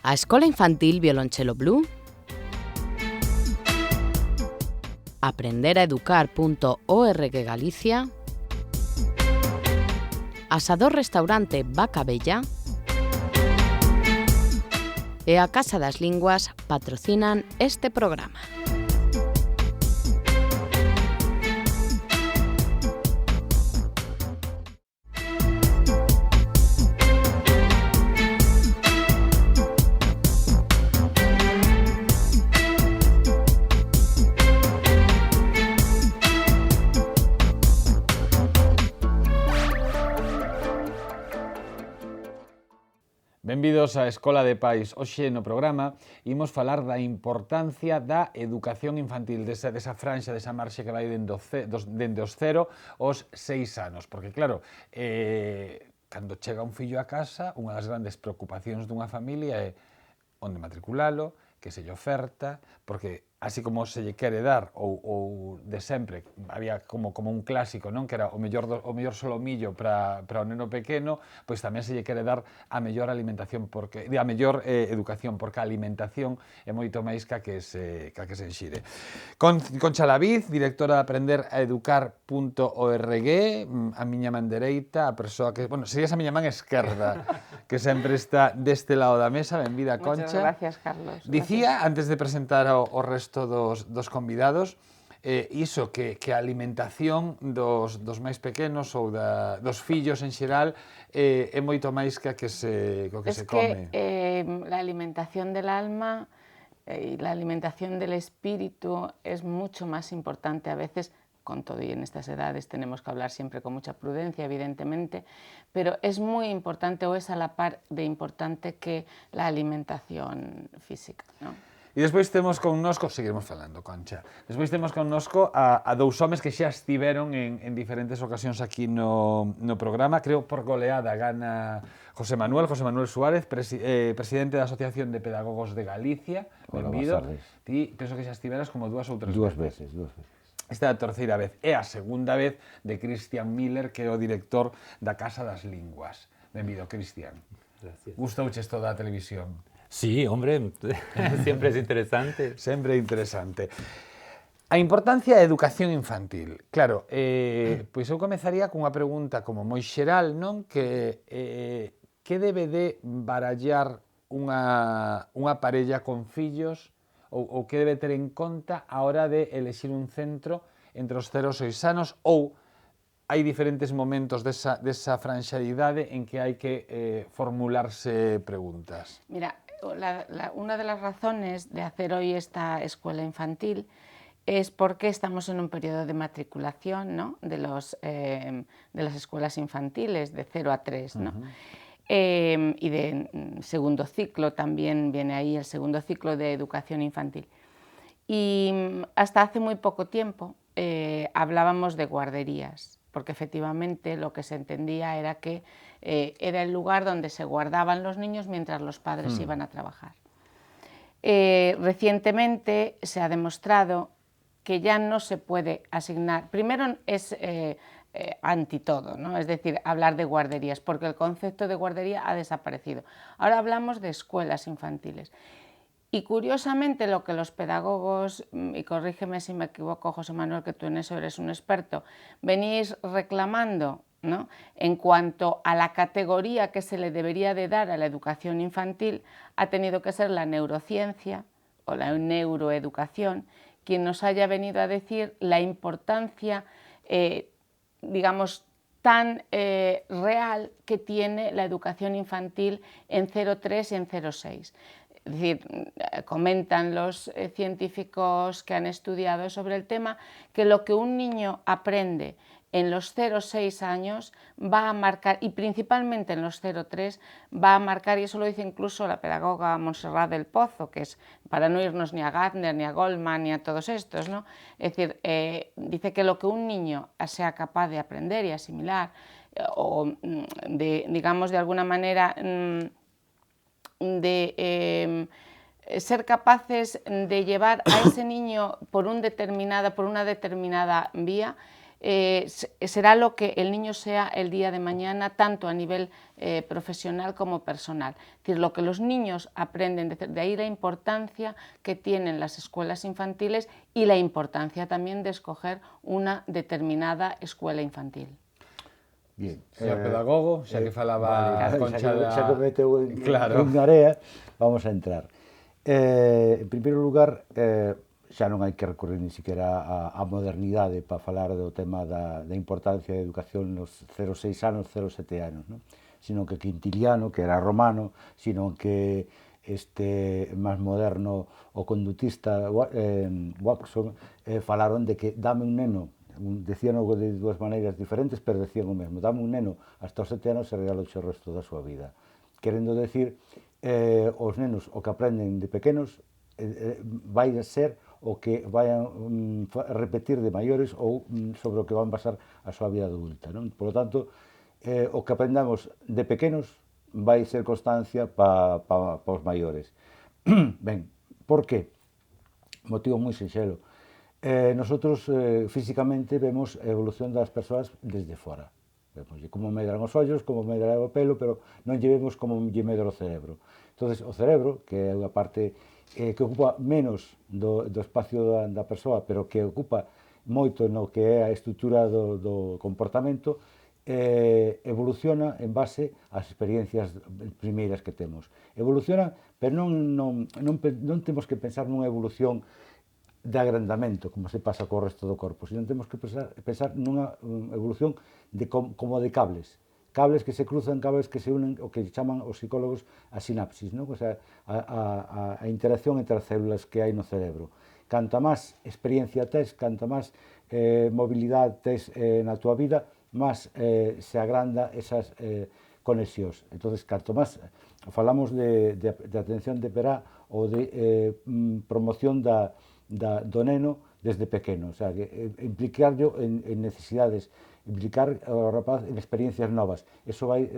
A Escola Infantil Violonchelo Blue, aprenderaeducar.org Galicia, Asador Restaurante Vaca Bella e a Casa das Linguas patrocinan este programa. Benvidos á Escola de Pais. Hoxe no programa imos falar da importancia da educación infantil, desa franxa, desa marxe que vai dende os 0 aos 6 anos. Porque claro, cando chega un fillo a casa, unha das grandes preocupacións dunha familia é onde matriculalo, que se lle oferta, porque así como se lle quere dar, ou de sempre, había como un clásico, non? Que era o mellor solomillo para o neno pequeno, pois tamén se lle quere dar a mellor alimentación, a mellor educación, porque a alimentación é moito máis que a que se enxire. Concha Laviz, directora de aprenderaeducar.org, a miña man dereita, a persoa que, bueno, serías a miña man esquerda, que sempre está deste lado da mesa. Benvida, Concha. Muchas gracias, Carlos. Dicía, antes de presentar o resto dos convidados, iso que a alimentación dos máis pequenos ou dos fillos en xeral é moito máis que a que se come. Es que la alimentación del alma y la alimentación del espíritu es mucho más importante a veces. Con todo, y en estas edades tenemos que hablar siempre con mucha prudencia, evidentemente, pero es muy importante, o es a la par de importante, que la alimentación física, ¿no? E despois temos connosco, seguiremos falando, Concha, despois temos connosco a dous homes que xa estiveron en diferentes ocasións aquí no programa. Creo por goleada gana José Manuel Suárez, presidente da Asociación de Pedagogos de Galicia. Benvido. Ti penso que xa estiveras como dúas ou tres veces. Dúas veces. Esta é a terceira vez. É a segunda vez de Cristian Miller, que é o director da Casa das Linguas. Benvido, Cristian. Gracias. Gustouches toda a televisión? Sí, hombre, siempre es interesante. Sempre interesante. A importancia da educación infantil. Claro, pois eu comezaría cunha pregunta como moi xeral, non? Que debe de barallar unha parella con fillos ou que debe ter en conta a hora de elexir un centro entre os 0 e os 6 anos, ou hai diferentes momentos desa franxa de idade en que hai que formularse preguntas? Mira, una de las razones de hacer hoy esta escuela infantil es porque estamos en un periodo de matriculación, ¿no? de las escuelas infantiles de 0 a 3, ¿no? Y de segundo ciclo, también viene ahí el segundo ciclo de educación infantil. Y hasta hace muy poco tiempo hablábamos de guarderías, porque efectivamente lo que se entendía era que era el lugar donde se guardaban los niños mientras los padres iban a trabajar. Recientemente se ha demostrado que ya no se puede asignar, primero es anti todo, ¿no? Es decir, hablar de guarderías, porque el concepto de guardería ha desaparecido. Ahora hablamos de escuelas infantiles. Y curiosamente lo que los pedagogos, y corrígeme si me equivoco, José Manuel, que tú en eso eres un experto, venís reclamando, ¿no? En cuanto a la categoría que se le debería de dar a la educación infantil, ha tenido que ser la neurociencia o la neuroeducación quien nos haya venido a decir la importancia, digamos, tan real que tiene la educación infantil en 0,3 y en 0,6. Es decir, comentan los científicos que han estudiado sobre el tema que lo que un niño aprende en los 0,6 años va a marcar, y principalmente en los 0,3, va a marcar, y eso lo dice incluso la pedagoga Montserrat del Pozo, que es, para no irnos ni a Gardner, ni a Goldman, ni a todos estos, ¿no? Es decir, dice que lo que un niño sea capaz de aprender y asimilar, o digamos de alguna manera, ser capaces de llevar a ese niño por una determinada vía, será lo que el niño sea el día de mañana, tanto a nivel profesional como personal. Es decir, lo que los niños aprenden, de ahí la importancia que tienen las escuelas infantiles y la importancia también de escoger una determinada escuela infantil. Bien, señor pedagogo, xa que falaba vale, Concha xa que meteu en área, vamos a entrar. En primeiro lugar, xa non hai que recurrir ni siquiera a modernidade para falar do tema da importancia da educación nos 0,6 anos, 0,7 anos, non? Sino que Quintiliano, que era romano, sino que este máis moderno, o condutista Watson, falaron de que dame un neno, decían algo de dúas maneiras diferentes, pero decían o mesmo, dame un neno hasta os 7 anos e regalo o resto da súa vida. Querendo decir, os nenos o que aprenden de pequenos vai ser o que vayan repetir de maiores ou sobre o que van basar a súa vida adulta, non? Por lo tanto, o que aprendamos de pequenos vai ser constancia para os maiores. Ben, por que? Motivo moi sinxelo. Nosotros físicamente vemos a evolución das persoas desde fora. Vemos como medran os ollos, como medra o pelo, pero non lle vemos como lle medra o cerebro. Entón, o cerebro, que é unha parte que ocupa menos do espacio da persoa, pero que ocupa moito no que é a estrutura do comportamento, evoluciona en base ás experiencias primeiras que temos. Evoluciona, pero non temos que pensar nunha evolución de agrandamento, como se pasa co resto do corpo, sino temos que pensar nunha evolución como de cables que se cruzan, cables que se unen, o que chaman os psicólogos a sinapsis, non? O sea, a interacción entre as células que hai no cerebro. Canta máis experiencia tes, canta máis mobilidade tes na túa vida, máis se agranda esas conexións. Entón, canto máis falamos de atención de perá ou de promoción do neno desde pequeno, o sea, implicarlo en necesidades, implicar ao rapaz en experiencias novas. Eso vai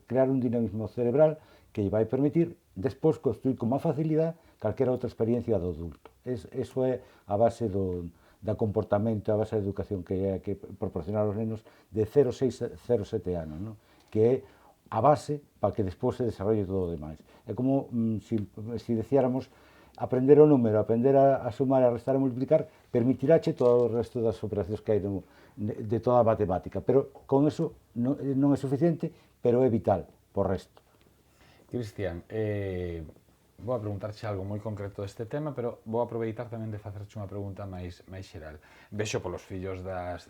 crear un dinamismo cerebral que lle vai permitir despois construir con máis facilidade calquera outra experiencia do adulto. Eso é a base da comportamento, a base da educación que é que proporcionar aos nenos de 0,6 a 0,7 anos, non? Que é a base para que despois se desarrolle todo o demais. É como se diciéramos aprender o número, aprender a sumar, a restar e multiplicar, permitiráche todo o resto das operacións que hai de toda a matemática, pero con eso non é suficiente, pero é vital por resto. Cristian, vou a preguntarche algo moi concreto deste tema, pero vou aproveitar tamén de facerche unha pregunta máis xeral. Vexo polos fillos das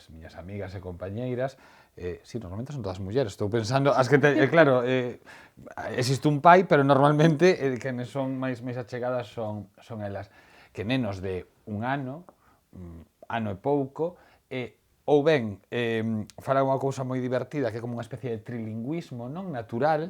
miñas amigas e compañeiras, si, normalmente son todas mulleres, estou pensando, as que claro, existe un pai, pero normalmente quenes son máis achegadas son elas, que nenos de un ano e pouco, ou ben fala unha cousa moi divertida que é como unha especie de trilingüismo, non? Natural,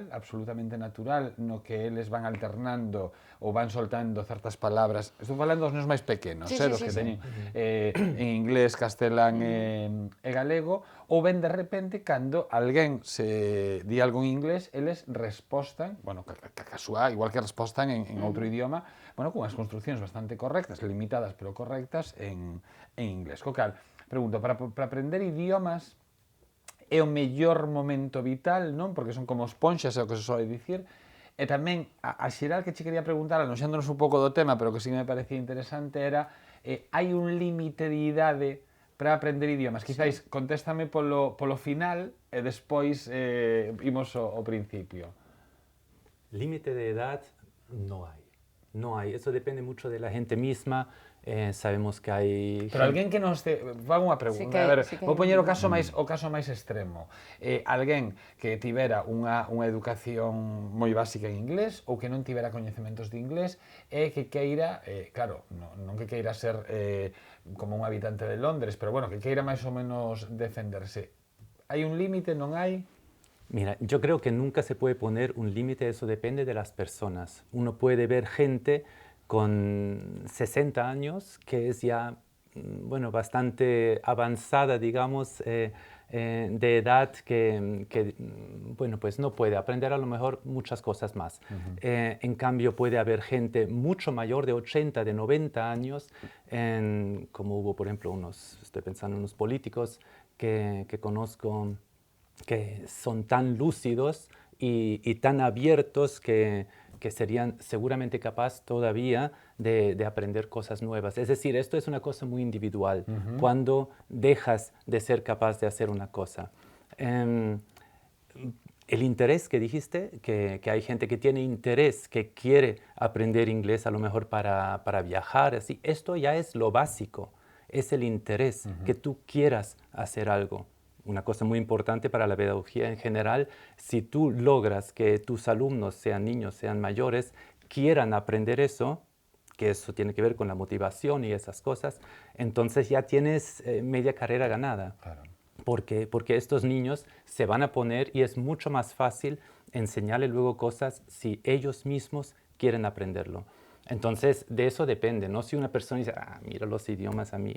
absolutamente natural, no que eles van alternando ou van soltando certas palabras. Estou falando dos nenos máis pequenos, dos que teñen en inglés, castelán e galego, ou ben de repente cando alguén se di algo en inglés, eles respostan, bueno, casual, igual que respostan en outro idioma, bueno, con as construccións bastante correctas, limitadas pero correctas en inglés. Co cal, pregunto, para aprender idiomas é o mellor momento vital, non? Porque son como esponxas, é o que se soe dicir. E tamén, a xeral que che quería preguntar, anunciándonos un pouco do tema, pero que sí me parecía interesante, era hai un límite de idade para aprender idiomas? Quizáis, contéstame polo final e despois imos ao principio. Límite de edad no hay. No hay, eso depende mucho de la gente misma. Sabemos que hai... Pero alguén que non este... Fago unha pregunta, a ver, vou poñer o caso máis extremo. Alguén que tivera unha educación moi básica en inglés ou que non tivera coñecementos de inglés e que queira, claro, non que queira ser como un habitante de Londres, pero bueno, que queira máis ou menos defenderse. Hai un límite, non hai? Mira, yo creo que nunca se puede poner un límite, eso depende de las personas. Uno puede ver gente con 60 años, que es ya, bueno, bastante avanzada, digamos, de edad que, bueno, pues no puede aprender a lo mejor muchas cosas más. En cambio, puede haber gente mucho mayor, de 80, de 90 años, como hubo, por ejemplo, estoy pensando en unos políticos que conozco, que son tan lúcidos y tan abiertos que serían seguramente capaces todavía de aprender cosas nuevas. Es decir, esto es una cosa muy individual, cuando dejas de ser capaz de hacer una cosa. El interés que dijiste, que hay gente que tiene interés, que quiere aprender inglés a lo mejor para viajar, así, esto ya es lo básico, es el interés, que tú quieras hacer algo. Una cosa muy importante para la pedagogía en general, si tú logras que tus alumnos, sean niños, sean mayores, quieran aprender eso, que eso tiene que ver con la motivación y esas cosas, entonces ya tienes media carrera ganada. Claro. Porque estos niños se van a poner y es mucho más fácil enseñarles luego cosas si ellos mismos quieren aprenderlo. Entonces, de eso depende, ¿no? Si una persona dice, mira los idiomas a mí,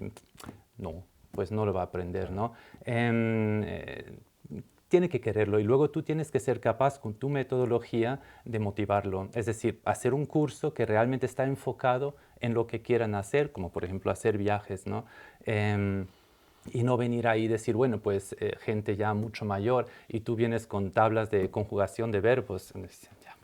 no, pues no lo va a aprender, ¿no? Tiene que quererlo y luego tú tienes que ser capaz con tu metodología de motivarlo. Es decir, hacer un curso que realmente está enfocado en lo que quieran hacer, como por ejemplo hacer viajes, ¿no? Y no venir ahí y decir, bueno, pues gente ya mucho mayor y tú vienes con tablas de conjugación de verbos. Ya,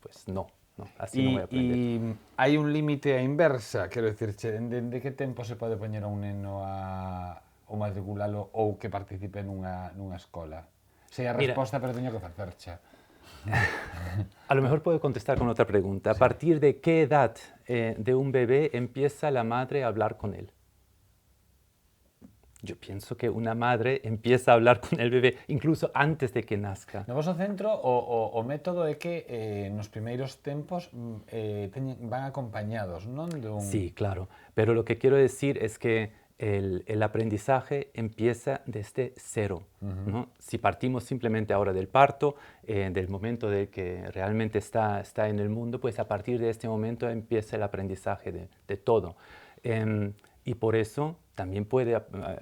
pues no. No, así non vai aprender. E hai un límite a inversa, quero dicirche, de que tempo se pode poñer a un neno ou matriculalo ou que participe nunha escola? Sei a resposta, pero teño que facercha. A lo mejor puedo contestar con otra pregunta. ¿A partir de qué edad de un bebé empieza la madre a hablar con él? Yo pienso que una madre empieza a hablar con el bebé incluso antes de que nazca. No voso centro, o método é que nos primeiros tempos van acompañados, non? Sí, claro. Pero lo que quiero decir es que el aprendizaje empieza desde cero, ¿no? Si partimos simplemente ahora del parto, del momento de que realmente está en el mundo, pues a partir de este momento empieza el aprendizaje de todo. Y por eso también puede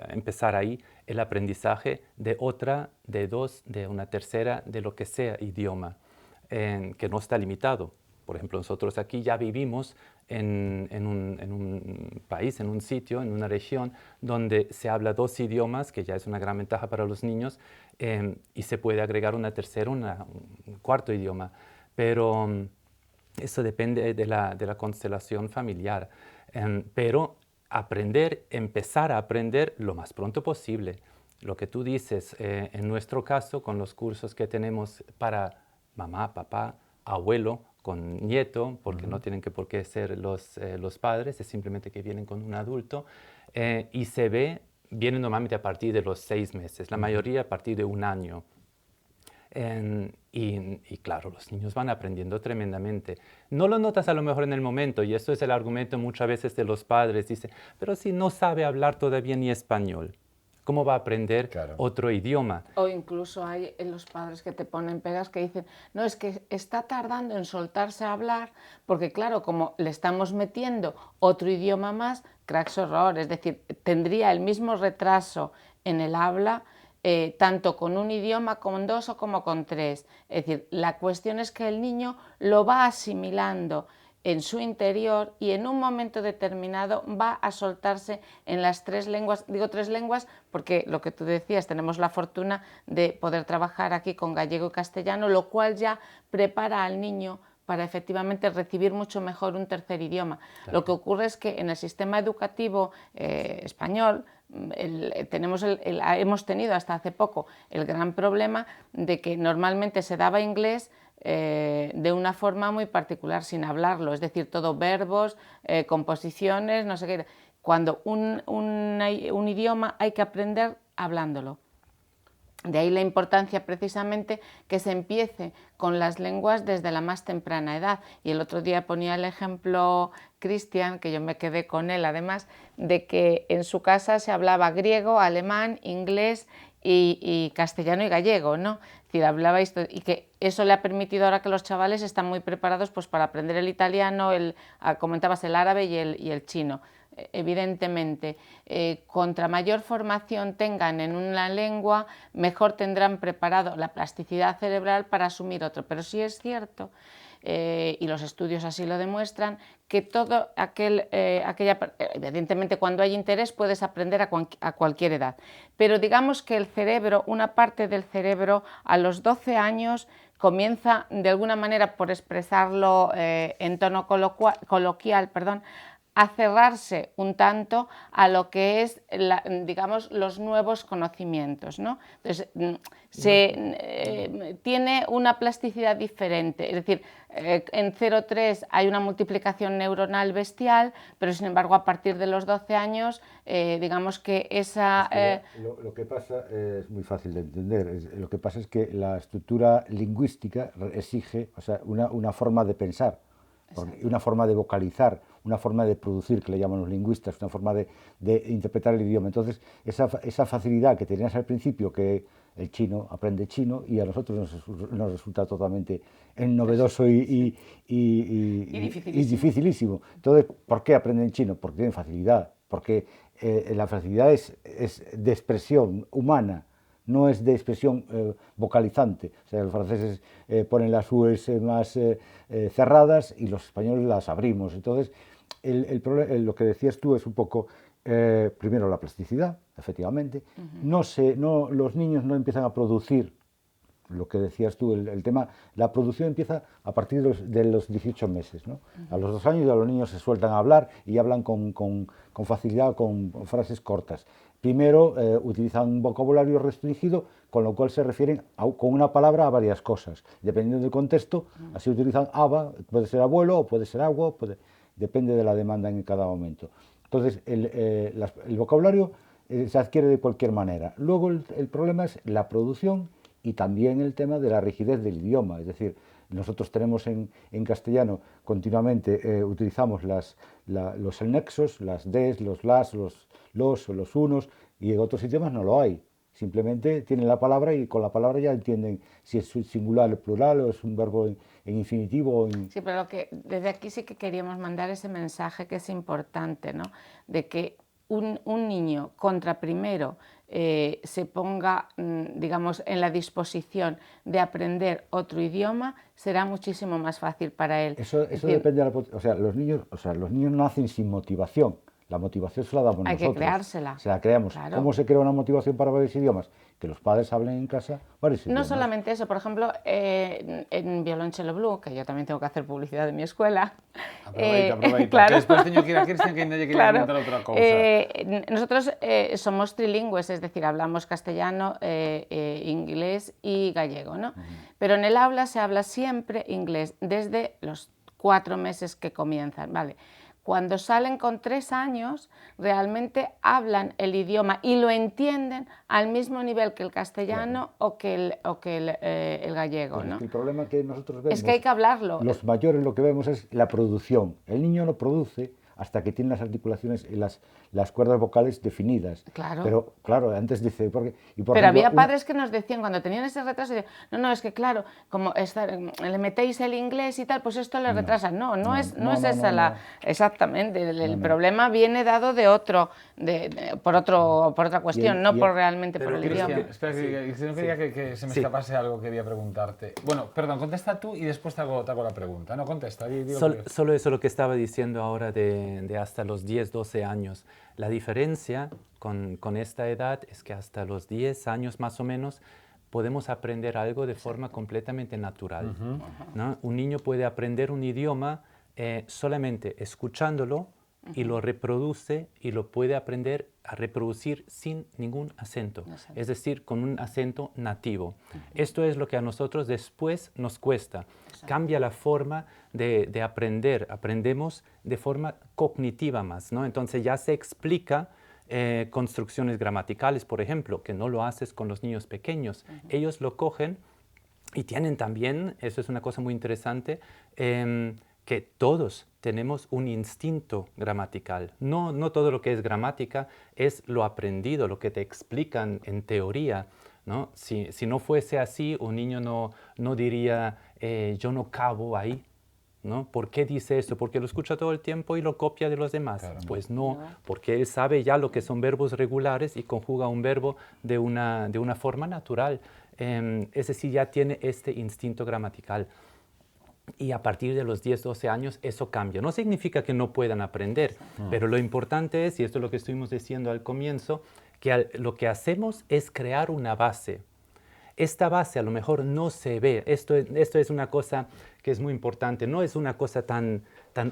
empezar ahí el aprendizaje de otra, de dos, de una tercera, de lo que sea idioma, que no está limitado. Por ejemplo, nosotros aquí ya vivimos en un país, en un sitio, en una región donde se habla 2 idiomas, que ya es una gran ventaja para los niños, y se puede agregar una tercera, un cuarto idioma. Pero eso depende de la constelación familiar. Pero empezar a aprender lo más pronto posible. Lo que tú dices, en nuestro caso, con los cursos que tenemos para mamá, papá, abuelo, con nieto, porque no tienen por qué ser los padres, es simplemente que vienen con un adulto, y vienen normalmente a partir de los 6 meses, la mayoría a partir de 1 año. Y claro, los niños van aprendiendo tremendamente. No lo notas a lo mejor en el momento, y esto es el argumento muchas veces de los padres. Dicen, pero si no sabe hablar todavía ni español, ¿cómo va a aprender otro idioma? O incluso hay los padres que te ponen pegas que dicen, no, es que está tardando en soltarse a hablar, porque claro, como le estamos metiendo otro idioma más, cracks horror, es decir, tendría el mismo retraso en el habla, tanto con un idioma, con 2 o como con 3. Es decir, la cuestión es que el niño lo va asimilando en su interior y en un momento determinado va a soltarse en las 3 lenguas. Digo 3 lenguas porque lo que tú decías, tenemos la fortuna de poder trabajar aquí con gallego y castellano, lo cual ya prepara al niño para efectivamente recibir mucho mejor un tercer idioma. Claro. Lo que ocurre es que en el sistema educativo español hemos tenido hasta hace poco el gran problema de que normalmente se daba inglés de una forma muy particular, sin hablarlo, es decir, todo verbos, composiciones, no sé qué. Cuando un idioma hay que aprender hablándolo. De ahí la importancia precisamente que se empiece con las lenguas desde la más temprana edad. Y el otro día ponía el ejemplo Cristian, que yo me quedé con él además, de que en su casa se hablaba griego, alemán, inglés y castellano y gallego, ¿no? Es decir, hablabais, y que eso le ha permitido ahora que los chavales están muy preparados pues, para aprender el italiano, comentabas el árabe y el chino. Evidentemente, contra mayor formación tengan en una lengua, mejor tendrán preparado la plasticidad cerebral para asumir otro. Pero sí es cierto, y los estudios así lo demuestran, que todo evidentemente cuando hay interés puedes aprender a cualquier edad, pero digamos que el cerebro, una parte del cerebro a los 12 años comienza de alguna manera, por expresarlo en tono coloquial, a cerrarse un tanto a lo que es, digamos, los nuevos conocimientos, ¿no? Entonces, tiene una plasticidad diferente, es decir, en 0,3 hay una multiplicación neuronal bestial, pero sin embargo a partir de los 12 años, digamos que esa... Lo que pasa es muy fácil de entender, lo que pasa es que la estructura lingüística exige, o sea, una forma de pensar, una forma de vocalizar, una forma de producir, que le llaman los lingüistas, una forma de interpretar el idioma. Entonces, esa facilidad que tenías al principio, que el chino aprende chino, y a nosotros nos resulta totalmente novedoso y dificilísimo. Entonces, ¿por qué aprenden chino? Porque tienen facilidad, porque la facilidad es de expresión humana, no es de expresión vocalizante. O sea, los franceses ponen las U's más cerradas y los españoles las abrimos. Entonces, lo que decías tú es un poco, primero la plasticidad, efectivamente. Los niños no empiezan a producir, lo que decías tú, el tema, la producción empieza a partir de los 18 meses, ¿no? A los 2 años ya los niños se sueltan a hablar y hablan con facilidad, con frases cortas. Primero utilizan un vocabulario restringido, con lo cual se refieren con una palabra a varias cosas. Dependiendo del contexto, así utilizan aba, puede ser abuelo o puede ser agua, depende de la demanda en cada momento. Entonces, el vocabulario se adquiere de cualquier manera. Luego el problema es la producción y también el tema de la rigidez del idioma. Es decir, nosotros tenemos en castellano continuamente, utilizamos los nexos, las des, los las, los o los unos, y en otros idiomas no lo hay. Simplemente tienen la palabra y con la palabra ya entienden si es singular o plural o es un verbo en infinitivo. Sí, pero desde aquí sí que queríamos mandar ese mensaje que es importante, ¿no? De que un niño contra primero se ponga, digamos, en la disposición de aprender otro idioma, será muchísimo más fácil para él. Eso depende de los niños nacen sin motivación. La motivación se la damos nosotros. Hay que creársela. Se la creamos. Claro. ¿Cómo se crea una motivación para varios idiomas? Que los padres hablen en casa varios idiomas. No solamente eso, por ejemplo, en Violoncello Blue, que yo también tengo que hacer publicidad de mi escuela. Aproveita. Claro. Que después tengo que ir a Cristian, que no le quería comentar otra cosa. Nosotros somos trilingües, es decir, hablamos castellano, inglés y gallego, ¿no? Pero en el aula se habla siempre inglés, desde los 4 meses que comienzan, ¿vale? Cuando salen con 3 años, realmente hablan el idioma y lo entienden al mismo nivel que el castellano, claro, o que el gallego, pues ¿no? Es que el problema que nosotros vemos... Es que hay que hablarlo. Los mayores lo que vemos es la producción. El niño no produce hasta que tiene las articulaciones y las cuerdas vocales definidas. Claro. Pero, claro, antes dice... Por ejemplo, había padres que nos decían, cuando tenían ese retraso, no, es que claro, como le metéis el inglés y tal, pues esto le retrasa. No es esa la... Exactamente, el problema viene dado de otro, por otra cuestión, no realmente por el idioma. Espera, si no quería que se me escapase algo que quería preguntarte. Bueno, perdón, contesta tú y después te hago la pregunta. No, contesta. Solo eso lo que estaba diciendo ahora de hasta los 10, 12 años. La diferencia con esta edad es que hasta los 10 años más o menos podemos aprender algo de forma completamente natural, ¿no? Un niño puede aprender un idioma solamente escuchándolo y lo reproduce y lo puede aprender a reproducir sin ningún acento, es decir, con un acento nativo. Esto es lo que a nosotros después nos cuesta. Cambia la forma de aprender, aprendemos de forma cognitiva más, ¿no? Entonces ya se explica construcciones gramaticales, por ejemplo, que no lo haces con los niños pequeños. Ellos lo cogen y tienen también, eso es una cosa muy interesante, que todos tenemos un instinto gramatical. No todo lo que es gramática es lo aprendido, lo que te explican en teoría, ¿no? Si no fuese así, un niño no diría, yo no cabo ahí, ¿no? ¿Por qué dice eso? Porque lo escucha todo el tiempo y lo copia de los demás. Claro. Pues no, porque él sabe ya lo que son verbos regulares y conjuga un verbo de una forma natural. Es decir, ya tiene este instinto gramatical. Y a partir de los 10, 12 años eso cambia. No significa que no puedan aprender, pero lo importante es, y esto es lo que estuvimos diciendo al comienzo, que lo que hacemos es crear una base. Esta base a lo mejor no se ve. Esto es una cosa que es muy importante. No es una cosa tan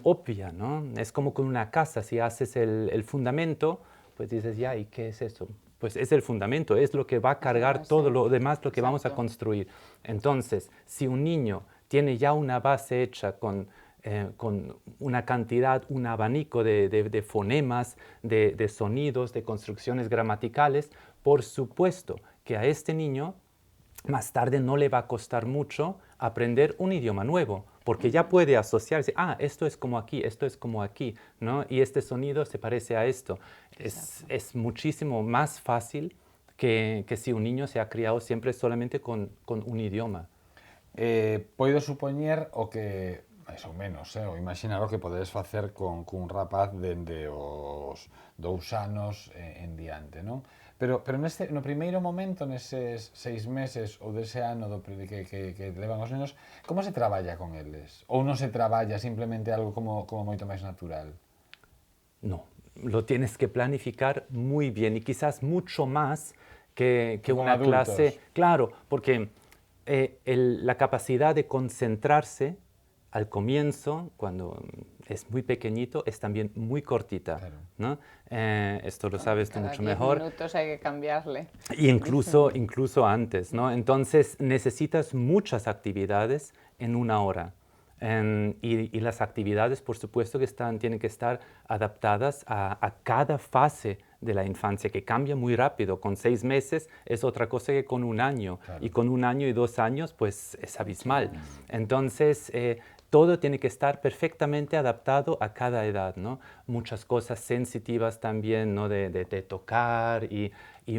obvia, ¿no? Es como con una casa. Si haces el fundamento, pues dices, ya, ¿y qué es eso? Pues es el fundamento, es lo que va a cargar todo lo demás, lo que vamos a construir. Entonces, si un niño tiene ya una base hecha con una cantidad, un abanico de fonemas, de sonidos, de construcciones gramaticales, por supuesto que a este niño más tarde no le va a costar mucho aprender un idioma nuevo, porque ya puede asociarse, esto es como aquí, ¿no? Y este sonido se parece a esto. Es muchísimo más fácil que si un niño se ha criado siempre solamente con un idioma. Podo supoñer o que, máis ou menos, o imaginar o que podedes facer cun rapaz dende os 2 anos en diante, non? Pero no primeiro momento, neses 6 meses ou dese ano que levan os nenos, como se traballa con eles? Ou non se traballa simplemente algo como moito máis natural? No, lo tienes que planificar muy bien y quizás mucho más que una clase. Claro, porque la capacidad de concentrarse al comienzo, cuando es muy pequeñito, es también muy cortita, claro, ¿no? Esto lo sabes tú mucho mejor. Cada 10 minutos hay que cambiarle. Y incluso antes, ¿no? Entonces necesitas muchas actividades en una hora. Y las actividades, por supuesto, que tienen que estar adaptadas a cada fase de la infancia, que cambia muy rápido. Con 6 meses es otra cosa que con 1 año. Claro. Y con 1 año y 2 años, pues es abismal. Entonces, todo tiene que estar perfectamente adaptado a cada edad, ¿no? Muchas cosas sensitivas también, ¿no? De tocar y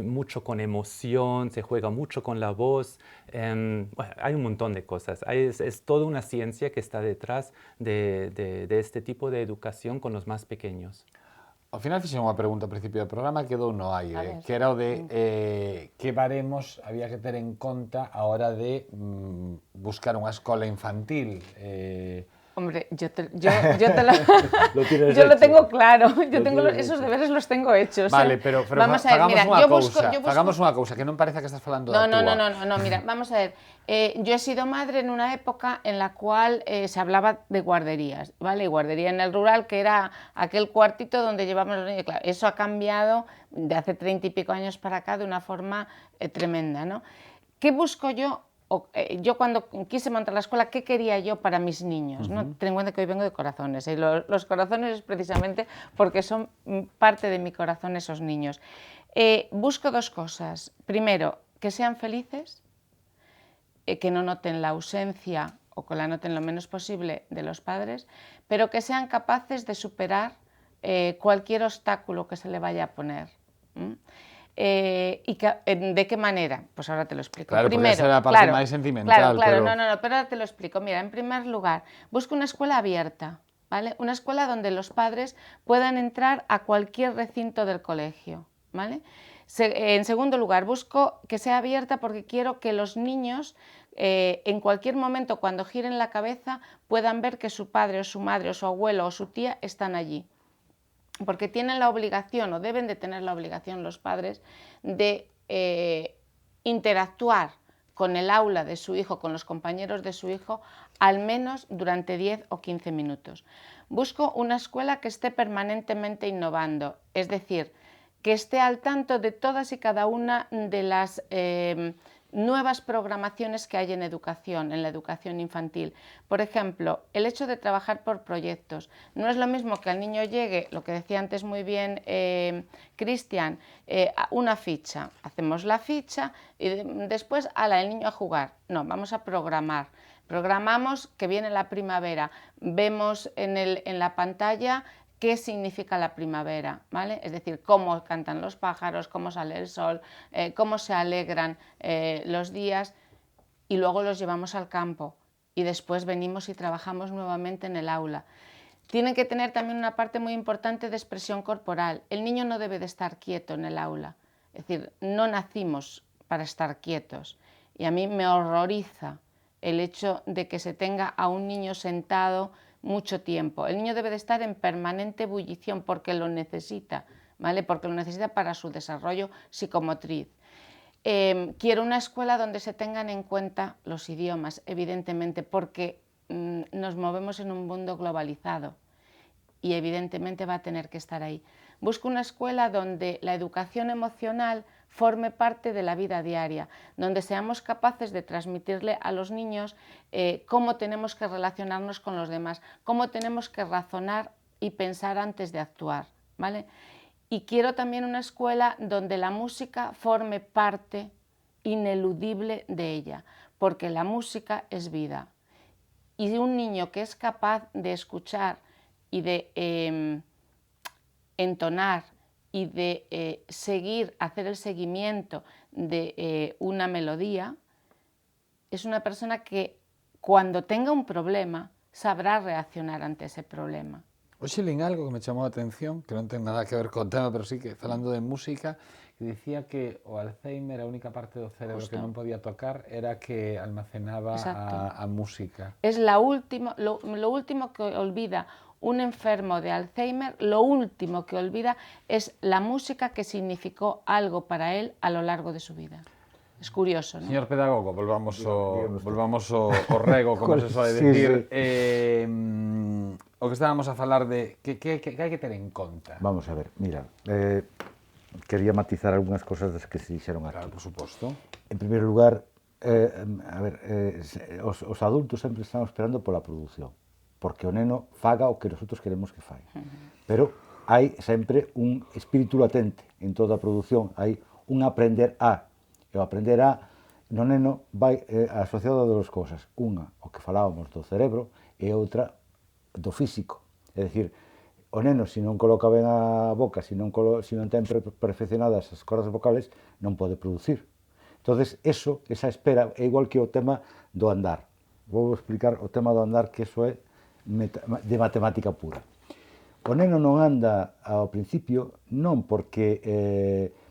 mucho con emoción, se juega mucho con la voz. Bueno, hay un montón de cosas. Es toda una ciencia que está detrás de este tipo de educación con los más pequeños. Ao final fixen unha pregunta ao principio do programa que quedou no aire, que era o de que baremos había que ter en conta a hora de buscar unha escola infantil. Hombre, yo lo tengo claro, esos deberes los tengo hechos. Vale, pero vamos a ver, mira, hagamos unha cousa, que non parece que estás falando da túa. No, mira, vamos a ver. Yo he sido madre en una época en la cual se hablaba de guarderías, ¿vale? Y guardería en el rural, que era aquel cuartito donde llevamos los niños. Claro, eso ha cambiado de hace 30 y pico años para acá de una forma tremenda, ¿no? ¿Qué busco yo? Yo cuando quise montar la escuela, ¿qué quería yo para mis niños? ¿No? Ten en cuenta que hoy vengo de Corazones, y los Corazones es precisamente porque son parte de mi corazón esos niños. Busco 2 cosas. Primero, que sean felices, que no noten la ausencia o que la noten lo menos posible de los padres, pero que sean capaces de superar cualquier obstáculo que se le vaya a poner. ¿Y de qué manera? Pues ahora te lo explico. Claro, primero, esa era la parte más sentimental. Claro, pero ahora te lo explico. Mira, en primer lugar, busco una escuela abierta, ¿vale? Una escuela donde los padres puedan entrar a cualquier recinto del colegio, ¿vale? En segundo lugar, busco que sea abierta porque quiero que los niños en cualquier momento, cuando giren la cabeza, puedan ver que su padre o su madre o su abuelo o su tía están allí. Porque tienen la obligación, o deben de tener la obligación los padres, de interactuar con el aula de su hijo, con los compañeros de su hijo, al menos durante 10 o 15 minutos. Busco una escuela que esté permanentemente innovando, es decir, que esté al tanto de todas y cada una de las nuevas programaciones que hay en la educación infantil. Por ejemplo, el hecho de trabajar por proyectos. No es lo mismo que al niño llegue, lo que decía antes muy bien Cristian, una ficha. Hacemos la ficha y después el niño a jugar. No, vamos a programar. Programamos que viene la primavera, vemos en la pantalla qué significa la primavera, ¿vale? Es decir, cómo cantan los pájaros, cómo sale el sol, cómo se alegran los días, y luego los llevamos al campo y después venimos y trabajamos nuevamente en el aula. Tienen que tener también una parte muy importante de expresión corporal. El niño no debe de estar quieto en el aula, es decir, no nacimos para estar quietos, y a mí me horroriza el hecho de que se tenga a un niño sentado mucho tiempo. El niño debe de estar en permanente ebullición porque lo necesita, ¿vale? Porque lo necesita para su desarrollo psicomotriz. Quiero una escuela donde se tengan en cuenta los idiomas, evidentemente, porque nos movemos en un mundo globalizado y evidentemente va a tener que estar ahí. Busco una escuela donde la educación emocional forme parte de la vida diaria, donde seamos capaces de transmitirle a los niños cómo tenemos que relacionarnos con los demás, cómo tenemos que razonar y pensar antes de actuar, ¿vale? Y quiero también una escuela donde la música forme parte ineludible de ella, porque la música es vida. Y un niño que es capaz de escuchar y de entonar y de hacer el seguimiento de una melodía, es una persona que cuando tenga un problema sabrá reaccionar ante ese problema. Hoxe lín algo que me chamou a atención, que non ten nada que ver co tema, pero sí que falando de música, que dicía que o Alzheimer, a única parte do cerebro Justo. que non podía tocar era que almacenaba a música. Es lo último que olvida un enfermo de Alzheimer, lo último que olvida es la música que significó algo para él a lo largo de su vida. Es curioso, ¿no? Señor pedagogo, volvamos ao rego, como se suele Sí, decir. sí. O que estábamos a falar de que hai que ter en conta. Vamos a ver, mira, quería matizar algunhas cosas das que se dixeron aquí. Claro, por suposto. En primeiro lugar, a ver, os adultos sempre estamos esperando pola produción, porque o neno faga o que nosotros queremos que faga. Pero hai sempre un espírito latente en toda a produción, hai un aprender a. E o aprender a no neno vai asociado a dúas cousas. Unha, o que falábamos do cerebro, e outra, do físico. É dicir, o neno, se non coloca ben a boca, se non ten perfeccionadas as cordas vocales, non pode producir. Entonces, esa espera é igual que o tema do andar. Vou explicar o tema do andar, que eso é de matemática pura. O neno non anda ao principio non porque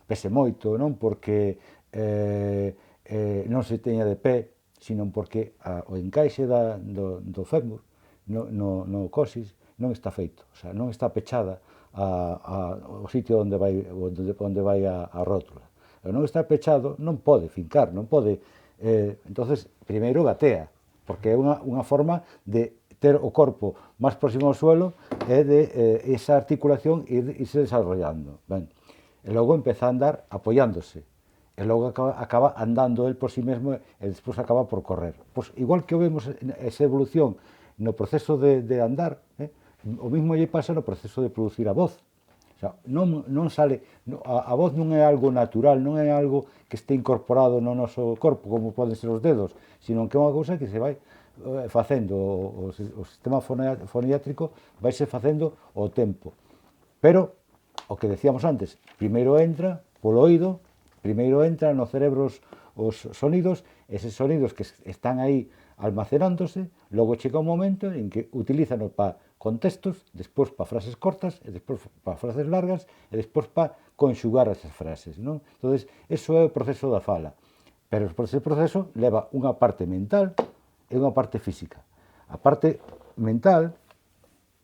pese moito, non porque non se teña de pé, sino porque o encaixe do fémur no coxis non está feito, o sea, non está pechada ao sitio onde vai a rótula. E non está pechado, non pode fincar, non pode. Entonces, primeiro gatea, porque é unha forma de ter o corpo máis próximo ao suelo e de esa articulación irse desarrollando. Ben, e logo empeza a andar apoiándose, e logo acaba andando el por si mesmo e despois acaba por correr. Pois, igual que vemos esa evolución no proceso de andar, o mismo lle pasa no proceso de producir a voz. O sea, non sale, a voz non é algo natural, non é algo que este incorporado no noso corpo, como poden ser os dedos, sino que é unha cousa que se vai facendo, o sistema foniátrico vaise facendo ao tempo. Pero, o que decíamos antes, primeiro entra polo oído, primeiro entra no cerebro os sonidos, eses sonidos que están aí almacenándose, logo chega un momento en que utilízano para contextos, despois para frases cortas, e despois para frases largas, e despois para conxugar esas frases, non? Entón, eso é o proceso da fala. Pero ese proceso leva unha parte mental e unha parte física. A parte mental,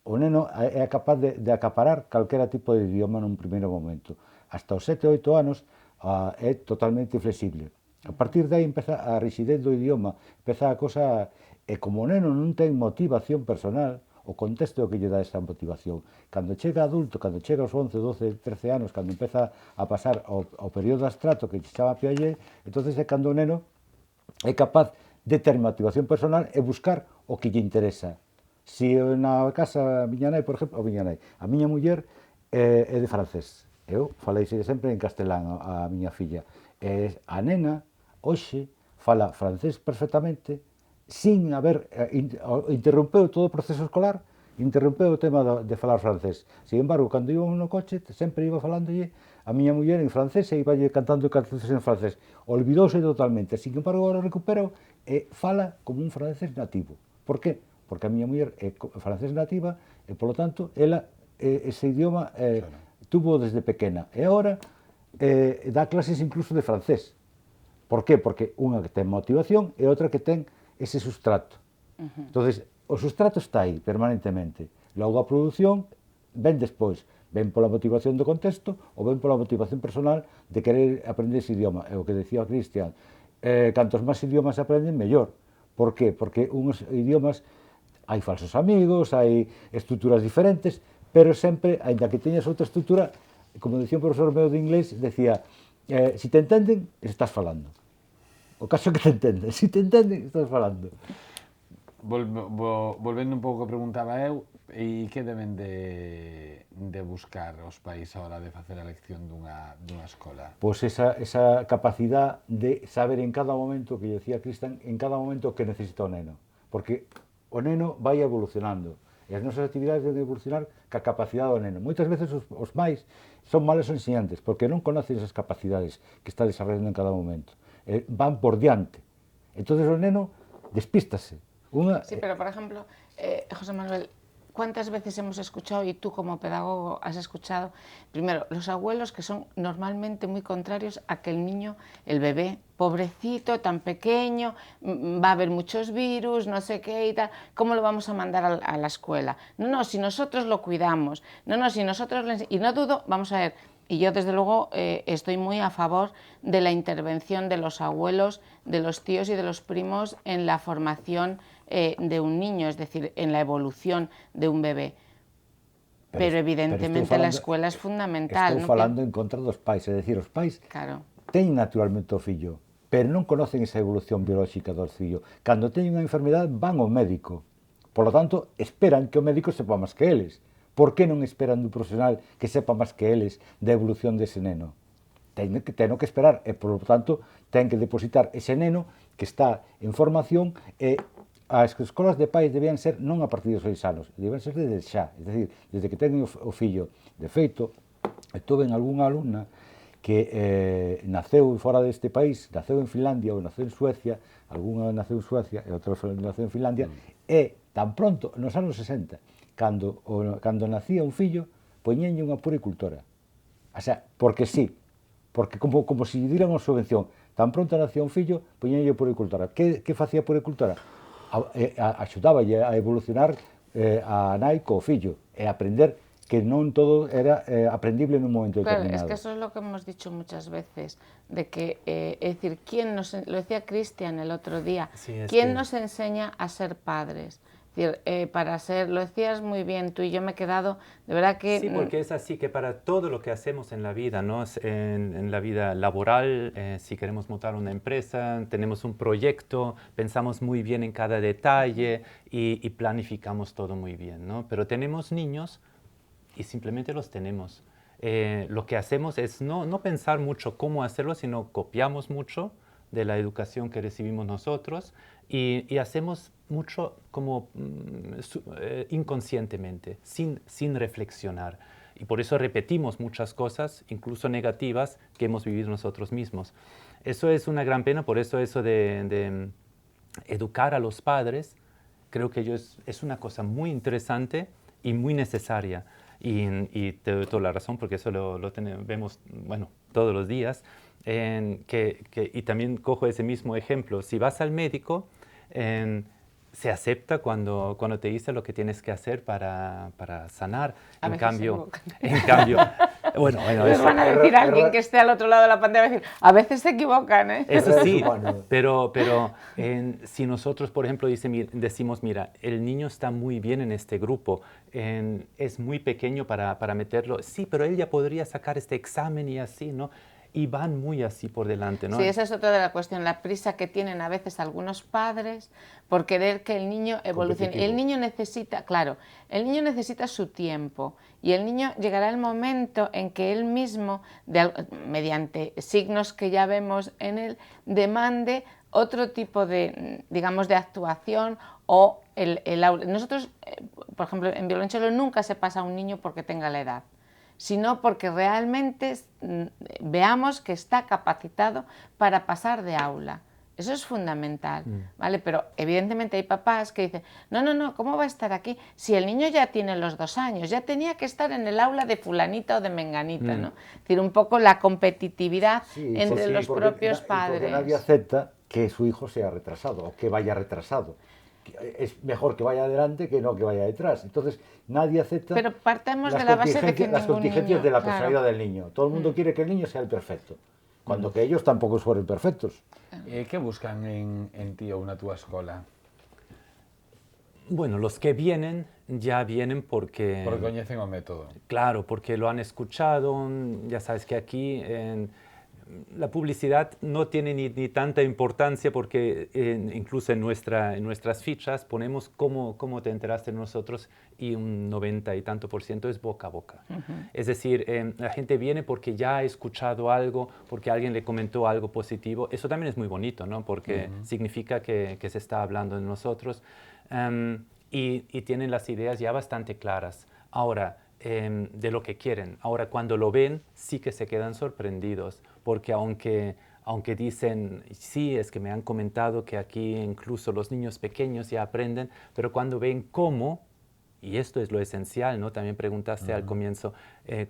o neno é capaz de acaparar calquera tipo de idioma nun primeiro momento. Hasta os 7 ou 8 anos é totalmente flexible. A partir de aí empeza a rigidez do idioma, empeza a cosa, e como o neno non ten motivación personal, o contexto é o que lle dá esa motivación. Cando chega adulto, cando chega aos 11, 12, 13 anos, cando empeza a pasar ao período de abstracto que se chama Piaget, entonces é cando o neno é capaz de ter motivación personal e buscar o que lle interesa. Se na casa a miña nai, por exemplo, a miña muller é de francés. Eu falei sempre en castelán a miña filla. E a nena, hoxe, fala francés perfectamente sin haber interrompeu todo o proceso escolar, interrompeu o tema de falar francés. Sin embargo, cando íbamos no coche, sempre iba falándolle a miña muller en francés e iba cantando canciones en francés. Olvidouse totalmente. Sin embargo, agora recupero e fala como un francés nativo. Por qué? Porque a miña muller é francés nativa e, polo tanto, ela ese idioma tuvo desde pequena. E agora dá clases incluso de francés. Por qué? Porque unha que ten motivación e outra que ten ese sustrato. Entonces, o sustrato está aí permanentemente. Logo a produción ven despois. Ven pola motivación do contexto ou ven pola motivación personal de querer aprender ese idioma. É o que decía Cristian. Cantos máis idiomas aprenden, mellor. Por qué? Porque uns idiomas hai falsos amigos, hai estruturas diferentes, pero sempre, ainda que teñas outra estrutura, como decía un profesor meu de inglés, decía, si te entenden, estás falando. O caso é que te entenden. Si te entenden, estás falando. Volvendo un pouco que preguntaba eu, e que deben de buscar os pais a hora de facer a elección dunha escola? Pois esa capacidade de saber en cada momento, que decía Cristian, en cada momento que necesita o neno. Porque o neno vai evolucionando. E as nosas actividades deben evolucionar ca capacidade do neno. Moitas veces os pais son malos enseñantes porque non conocen esas capacidades que está desarrollando en cada momento. Van por diante. Entón o neno despístase. Sí, pero por ejemplo, José Manuel, ¿cuántas veces hemos escuchado, y tú como pedagogo has escuchado, primero, los abuelos que son normalmente muy contrarios a que el niño, el bebé, pobrecito, tan pequeño, va a haber muchos virus, no sé qué y tal, ¿cómo lo vamos a mandar a la escuela? No, si nosotros lo cuidamos, no, si nosotros... Y no dudo, vamos a ver, y yo desde luego estoy muy a favor de la intervención de los abuelos, de los tíos y de los primos en la formación de un niño, es decir, en la evolución de un bebé. Pero evidentemente la escuela es fundamental. Estou falando en contra dos pais, é dicir, os pais teñen naturalmente o fillo, pero non conocen esa evolución biolóxica do fillo. Cando teñen unha enfermedade van ao médico, por lo tanto esperan que o médico sepa máis que eles. Por que non esperan dun profesional que sepa máis que eles da evolución dese neno? Teno que esperar e, por lo tanto, ten que depositar ese neno que está en formación e as escolas de pais debían ser non a partir dos 6 anos, debían ser desde xa, é dicir, desde que ten o fillo. De feito, tuve en algunha alumna que naceu fora deste país, naceu en Finlandia ou naceu en Suecia, algunha naceu en Suecia e outra naceu en Finlandia, e tan pronto, nos anos 60, cando nacía un fillo, poñenlle unha puricultora. O sea, porque sí, porque como se lle dieran unha subvención, tan pronto nacía un fillo, poñenlle puricultora. Que facía a puricultora? Axudáballe a evolucionar a nai co fillo e aprender que non todo era aprendible nun momento determinado. Claro, es que eso es lo que hemos dicho muchas veces, de que, es decir, lo decía Cristian el otro día, ¿quién nos enseña a ser padres? Para ser, lo decías muy bien tú y yo me he quedado, de verdad que... Sí, porque es así que para todo lo que hacemos en la vida, ¿no? En la vida laboral, si queremos montar una empresa, tenemos un proyecto, pensamos muy bien en cada detalle y planificamos todo muy bien, ¿no? Pero tenemos niños y simplemente los tenemos. Lo que hacemos es no pensar mucho cómo hacerlo, sino copiamos mucho de la educación que recibimos nosotros y hacemos mucho como inconscientemente, sin reflexionar. Y por eso repetimos muchas cosas, incluso negativas, que hemos vivido nosotros mismos. Eso es una gran pena, por eso de educar a los padres, creo que es una cosa muy interesante y muy necesaria. Y te doy toda la razón, porque eso lo vemos, bueno, todos los días. Y también cojo ese mismo ejemplo. Si vas al médico, se acepta cuando te dice lo que tienes que hacer para sanar. En cambio, bueno, eso van a decir alguien que esté al otro lado de la pantalla, va a decir, a veces se equivocan, ¿eh? Eso sí, pero si nosotros, por ejemplo, decimos, mira, el niño está muy bien en este grupo, es muy pequeño para meterlo, sí, pero él ya podría sacar este examen y así, ¿no? Y van muy así por delante, ¿no? Sí, esa es otra de la cuestión, la prisa que tienen a veces algunos padres por querer que el niño evolucione. Y el niño necesita, claro, el niño necesita su tiempo y el niño llegará el momento en que él mismo, mediante signos que ya vemos en él, demande otro tipo de, digamos, de actuación o el aula. Nosotros, por ejemplo, en violonchelo nunca se pasa a un niño porque tenga la edad, sino porque realmente veamos que está capacitado para pasar de aula. Eso es fundamental, ¿vale? Pero evidentemente hay papás que dicen, no, ¿cómo va a estar aquí? Si el niño ya tiene los 2 años, ya tenía que estar en el aula de fulanita o de menganita, ¿no? Es decir, un poco la competitividad entre los propios padres. Porque nadie acepta que su hijo sea retrasado o que vaya retrasado. Es mejor que vaya adelante que no que vaya detrás. Entonces, nadie acepta. Pero partamos de la base de que las contingencias niño, de la personalidad del niño. Todo el mundo quiere que el niño sea el perfecto, cuando que ellos tampoco fueron perfectos. ¿Qué buscan en ti ou na túa escola? Bueno, los que vienen ya vienen porque... Porque coñecen o método. Claro, porque lo han escuchado. Ya sabes que aquí la publicidad no tiene ni tanta importancia porque incluso en nuestras fichas ponemos cómo te enteraste de nosotros y un 90 y tanto % es boca a boca. Es decir, la gente viene porque ya ha escuchado algo, porque alguien le comentó algo positivo. Eso también es muy bonito, ¿no? Porque significa que se está hablando de nosotros y tienen las ideas ya bastante claras. Ahora, de lo que quieren. Ahora, cuando lo ven, sí que se quedan sorprendidos, porque aunque dicen, sí, es que me han comentado que aquí incluso los niños pequeños ya aprenden, pero cuando ven cómo, y esto es lo esencial, ¿no? También preguntaste al comienzo,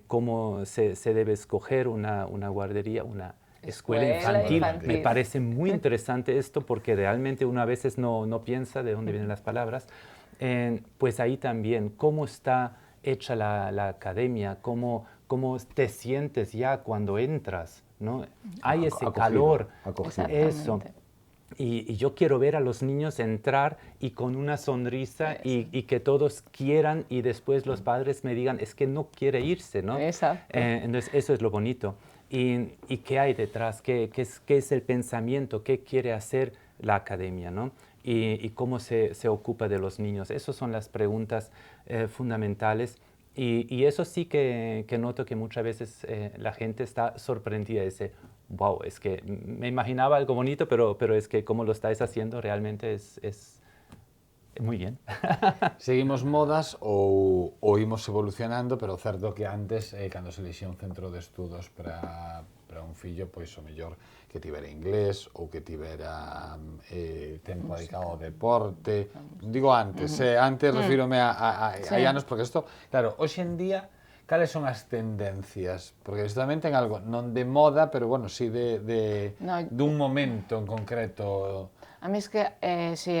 cómo se debe escoger una guardería, una escuela infantil. Me parece muy interesante esto, porque realmente uno a veces no piensa de dónde vienen las palabras. Pues ahí también, cómo está hecha la academia, cómo te sientes ya cuando entras, ¿no? Hay ese calor, eso. Y yo quiero ver a los niños entrar y con una sonrisa y que todos quieran y después los padres me digan, es que no quiere irse, ¿no? Exacto. Entonces eso es lo bonito. ¿Y qué hay detrás? ¿Qué es el pensamiento? ¿Qué quiere hacer la academia, ¿no? Y cómo se ocupa de los niños. Esas son las preguntas fundamentales. Y eso sí que noto que muchas veces la gente está sorprendida. Dice, wow, es que me imaginaba algo bonito, pero es que como lo estáis haciendo realmente es muy bien. Seguimos modas ou imos evolucionando, pero o certo que antes, cando se elixía un centro de estudos para un fillo, pois o mellor que tivera inglés ou que tivera tempo dedicado ao deporte. Digo antes, antes refírome hai anos, porque isto, claro, hoxe en día, cales son as tendencias? Porque isto tamén ten algo, non de moda, pero bueno, sí dun momento en concreto. A mí es que, sí,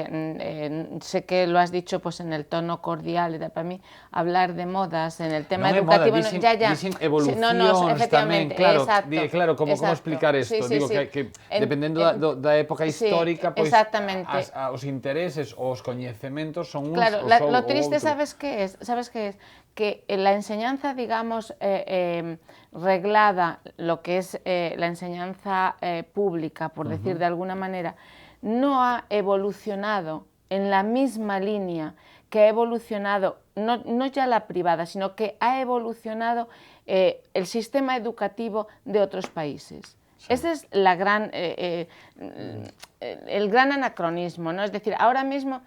sé que lo has dicho pues en el tono cordial, para mí hablar de modas en el tema educativo... Non é moda, dicen evolucións tamén, claro, claro, como explicar isto? Digo que dependendo da época histórica, pois os intereses ou os coñecementos son uns ou outros. Claro, lo triste, ¿sabes qué es? Que la enseñanza, digamos, reglada, lo que es la enseñanza pública, por decir de alguna manera, no ha evolucionado en la misma línea que ha evolucionado, no ya la privada, sino que ha evolucionado el sistema educativo de otros países. Sí. Ese es el gran anacronismo, ¿no? Es decir, ahora mismo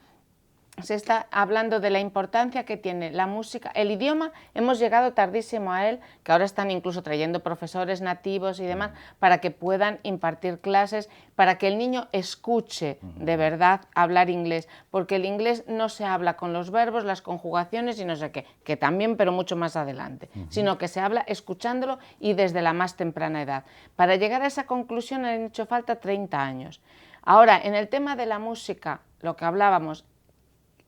se está hablando de la importancia que tiene la música. El idioma, hemos llegado tardísimo a él, que ahora están incluso trayendo profesores nativos y demás, para que puedan impartir clases, para que el niño escuche de verdad hablar inglés, porque el inglés no se habla con los verbos, las conjugaciones y no sé qué, que también, pero mucho más adelante, sino que se habla escuchándolo y desde la más temprana edad. Para llegar a esa conclusión han hecho falta 30 años. Ahora, en el tema de la música, lo que hablábamos,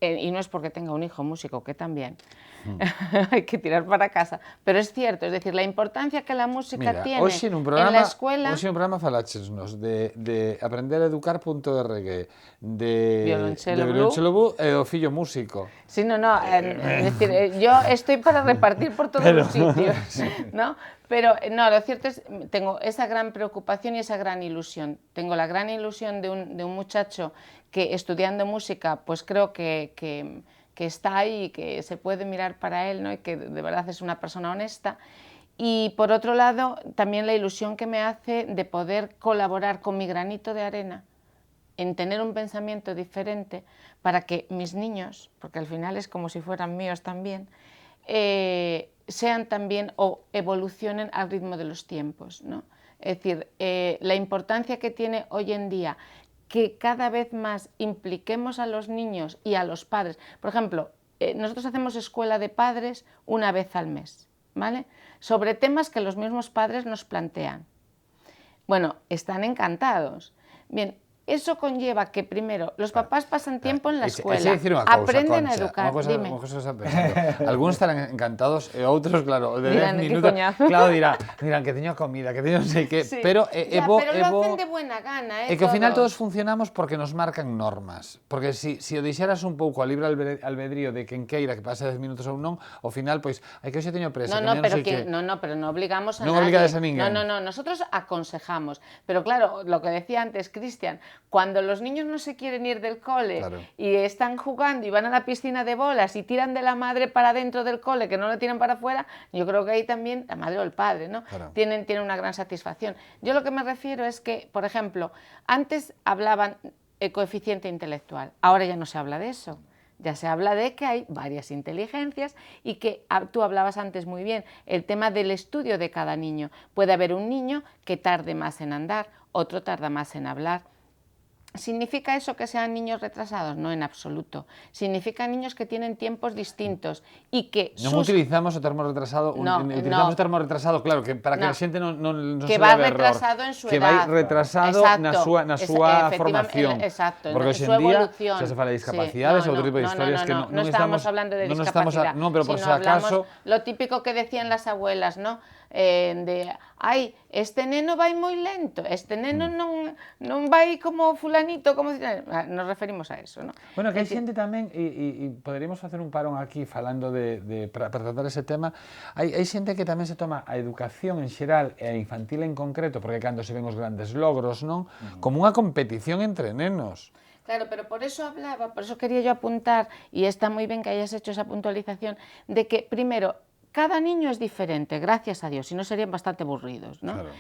y no es porque tenga un hijo músico, que también hay que tirar para casa, pero es cierto, es decir, la importancia que la música tiene en la escuela... Hoxe un programa faláchesnos de aprendereducar.org, de Violonchelo Bú e do fillo músico. Sí, no, es decir, yo estoy para repartir por todos los sitios, ¿no? Pero no, lo cierto es, tengo esa gran preocupación y esa gran ilusión. Tengo la gran ilusión de un muchacho que estudiando música, pues creo que está ahí y que se puede mirar para él, ¿no? Y que de verdad es una persona honesta. Y por otro lado, también la ilusión que me hace de poder colaborar con mi granito de arena en tener un pensamiento diferente para que mis niños, porque al final es como si fueran míos también, sean también o evolucionen al ritmo de los tiempos, ¿no? Es decir, la importancia que tiene hoy en día que cada vez más impliquemos a los niños y a los padres. Por ejemplo, nosotros hacemos escuela de padres una vez al mes, ¿vale? Sobre temas que los mismos padres nos plantean. Bueno, están encantados. Bien, eso conlleva que primero los papás pasan tiempo en la escuela, aprenden a educar. Dime. Algunos estarán encantados e outros, claro, de 10 minutos, claro, dirán que teño comida, que teño non sei que, Sí. pero pero lo hacen de buena gana, É que ao final todos funcionamos porque nos marcan normas, porque si o deixaras un pouco a libre albedrío de quen queira que pase 10 minutos ou non, ao final, pois, hai que hoxe teño presa, pero no obligamos a nadie. Non obligades a ninguén. No, nosotros aconsejamos, pero claro, lo que decía antes Cristian, cuando los niños no se quieren ir del cole y están jugando y van a la piscina de bolas y tiran de la madre para dentro del cole, que no lo tiran para afuera, yo creo que ahí también la madre o el padre, ¿no? Tienen una gran satisfacción. Yo lo que me refiero es que, por ejemplo, antes hablaban coeficiente intelectual, ahora ya no se habla de eso. Ya se habla de que hay varias inteligencias y que tú hablabas antes muy bien, el tema del estudio de cada niño. Puede haber un niño que tarde más en andar, otro tarda más en hablar. ¿Significa eso que sean niños retrasados? No, en absoluto. Significa niños que tienen tiempos distintos y que... Non utilizamos o termo retrasado, utilizamos o termo retrasado, claro, que para que a xente non que vai retrasado en súa edad. Que vai retrasado na súa formación. Exacto, porque hoxe en día xa se fala de discapacidades ou outro tipo de historias que non estamos hablando de discapacidade, non, pero por si acaso... Lo típico que decían las abuelas, ¿no? Ai, este neno vai moi lento, este neno non vai como fulanito, como nos referimos a eso, ¿no? Bueno, que hai xente tamén, e poderíamos facer un parón aquí falando para tratar ese tema, hai xente que tamén se toma a educación en xeral e a infantil en concreto, porque cando se ven os grandes logros, non? Como unha competición entre nenos. Claro, pero por eso hablaba, por eso quería yo apuntar, y está muy bien que hayas hecho esa puntualización, de que primero, cada niño es diferente, gracias a Dios, si no serían bastante aburridos, ¿no? Claro.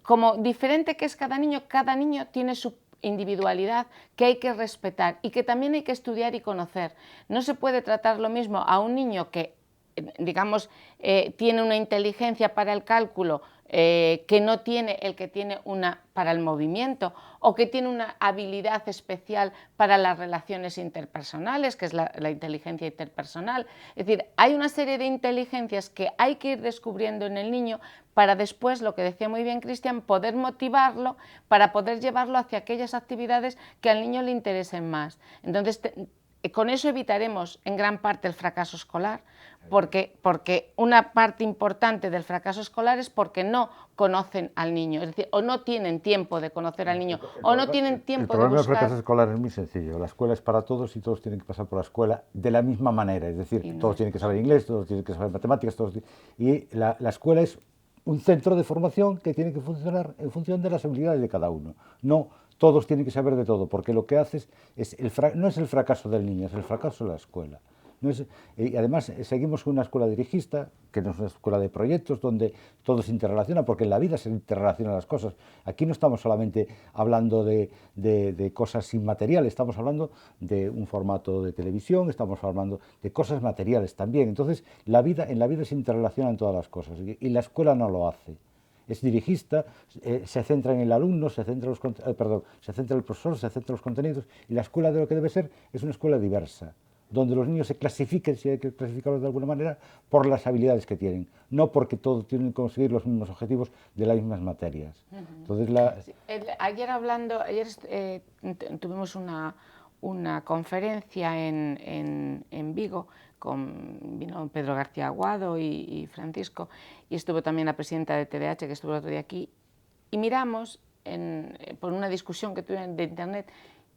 Como diferente que es cada niño tiene su individualidad que hay que respetar y que también hay que estudiar y conocer. No se puede tratar lo mismo a un niño que, digamos, tiene una inteligencia para el cálculo que no tiene el que tiene una para el movimiento o que tiene una habilidad especial para las relaciones interpersonales, que es la inteligencia interpersonal. Es decir, hay una serie de inteligencias que hay que ir descubriendo en el niño para después, lo que decía muy bien Cristian, poder motivarlo para poder llevarlo hacia aquellas actividades que al niño le interesen más. Entonces, con eso evitaremos en gran parte el fracaso escolar, porque una parte importante del fracaso escolar es porque no conocen al niño, es decir, o no tienen tiempo de conocer al niño, o no tienen tiempo de buscar... El problema del fracaso escolar es muy sencillo, la escuela es para todos y todos tienen que pasar por la escuela de la misma manera, es decir, todos tienen que saber inglés, todos tienen que saber matemáticas, y la escuela es un centro de formación que tiene que funcionar en función de las habilidades de cada uno, no todos tienen que saber de todo, porque lo que haces no es el fracaso del niño, es el fracaso de la escuela. Y además seguimos con una escuela dirigista, que no es una escuela de proyectos, donde todo se interrelaciona, porque en la vida se interrelacionan las cosas. Aquí no estamos solamente hablando de cosas inmateriales, estamos hablando de un formato de televisión, estamos hablando de cosas materiales también. Entonces, en la vida se interrelacionan todas las cosas, y la escuela no lo hace. Es dirigista, se centra en el alumno, se centra en el profesor, se centra en los contenidos, y la escuela de lo que debe ser es una escuela diversa, donde los niños se clasifiquen, si hay que clasificarlos de alguna manera, por las habilidades que tienen, no porque todos tienen que conseguir los mismos objetivos de las mismas materias. Entonces, ayer tuvimos una conferencia en Vigo, vino Pedro García Aguado y Francisco, y estuvo también la presidenta de TDAH, que estuvo el otro día aquí, y miramos, por una discusión que tuve de internet,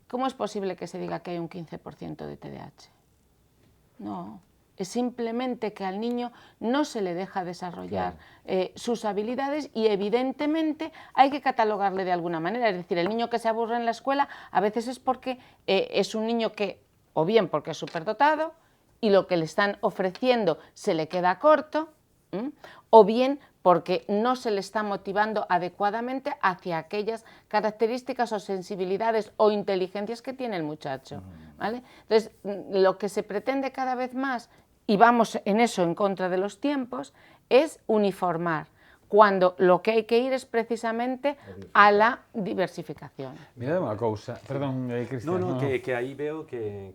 ¿cómo es posible que se diga que hay un 15% de TDAH? No, es simplemente que al niño no se le deja desarrollar sus habilidades y evidentemente hay que catalogarle de alguna manera. Es decir, el niño que se aburre en la escuela a veces es porque es un niño que, o bien porque es superdotado y lo que le están ofreciendo se le queda corto, o bien porque no se le está motivando adecuadamente hacia aquellas características o sensibilidades o inteligencias que tiene el muchacho, ¿vale? Entonces, lo que se pretende cada vez más, y vamos en eso en contra de los tiempos, es uniformar, cuando lo que hay que ir es precisamente a la diversificación. Mira unha cousa, perdón, Cristian. No, que ahí veo que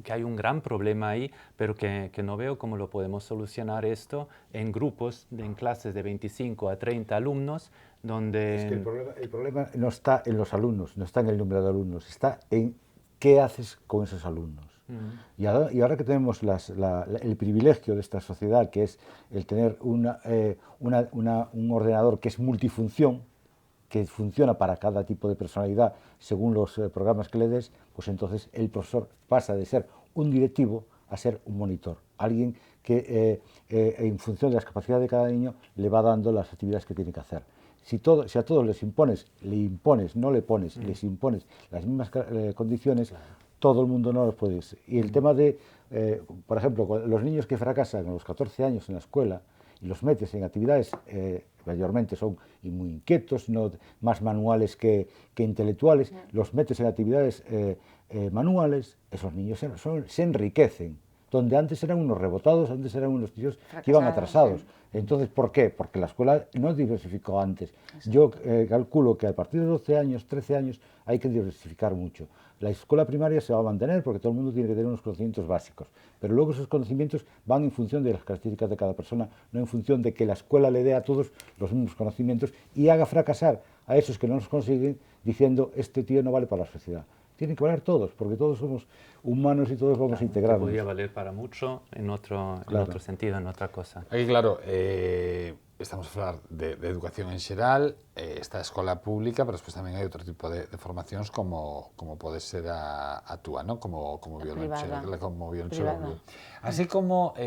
hay un gran problema ahí, pero que no veo cómo lo podemos solucionar esto en grupos, en clases de 25 a 30 alumnos, donde... Es que el problema no está en los alumnos, no está en el número de alumnos, está en qué haces con esos alumnos. Y ahora que tenemos el privilegio de esta sociedad, que es el tener un ordenador que es multifunción, que funciona para cada tipo de personalidad según los programas que le des, pues entonces el profesor pasa de ser un directivo a ser un monitor, alguien que en función de las capacidades de cada niño le va dando las actividades que tiene que hacer. Si a todos les impones, no le pones, les impones las mismas condiciones, todo el mundo no los puede. Y el tema de, por ejemplo, los niños que fracasan a los 14 años en la escuela y los metes en actividades, mayormente son muy inquietos, más manuales que intelectuales, los metes en actividades manuales, esos niños se enriquecen. Donde antes eran unos rebotados, antes eran unos tíos que iban atrasados. Sí. Entonces, ¿por qué? Porque la escuela no diversificó antes. Sí. Yo calculo que a partir de 12 años, 13 años, hay que diversificar mucho. La escuela primaria se va a mantener porque todo el mundo tiene que tener unos conocimientos básicos, pero luego esos conocimientos van en función de las características de cada persona, no en función de que la escuela le dé a todos los mismos conocimientos y haga fracasar a esos que no los consiguen diciendo, este tío no vale para la sociedad. Tienen que valer todos, porque todos somos humanos y todos vamos a integrarnos. Podría valer para mucho en otro sentido, en otra cosa. Aquí, claro, estamos a falar de educación en xeral, esta escola pública, pero despois tamén hai outro tipo de formacións como pode ser a túa, ¿no? como violonchelo. Así como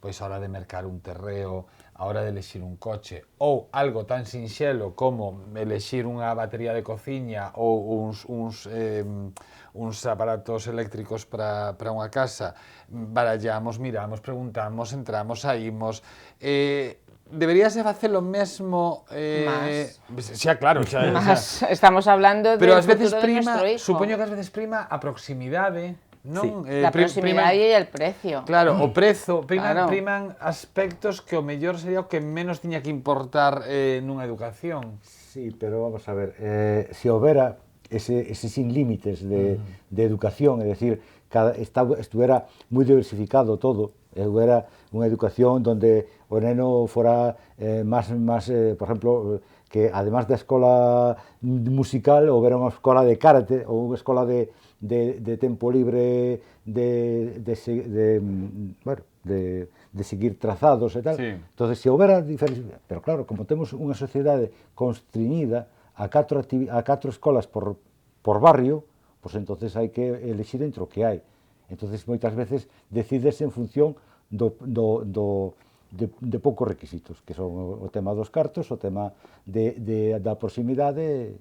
pois a hora de mercar un terreo, a hora de elexir un coche, ou algo tan sinxelo como elexir unha batería de cociña ou uns aparatos eléctricos para unha casa, barallamos, miramos, preguntamos, entramos, saímos... Deberíase facer o mesmo... Xa, claro. Más. Estamos hablando pero del ás veces futuro de nuestro hijo. Supoño que ás veces prima a proximidade, non? Sí. La proximidade e el precio. Claro, o prezo, priman aspectos que o mellor sería o que menos tiña que importar nunha educación. Sí, pero vamos a ver, se houbera ese sin límites de educación, é dicir, estuviera moi diversificado todo, hubiera unha educación donde o neno fora máis por exemplo, que además da escola musical houbera unha escola de karate ou unha escola de tempo libre de seguir trazados e tal. Sí. Entonces, se houbera diferencia, pero claro, como temos unha sociedade constriñida a catro escolas por barrio, pues entonces hai que elexir entre o que hai. Entonces, moitas veces decides en función de poucos requisitos, que son o tema dos cartos, o tema da proximidade.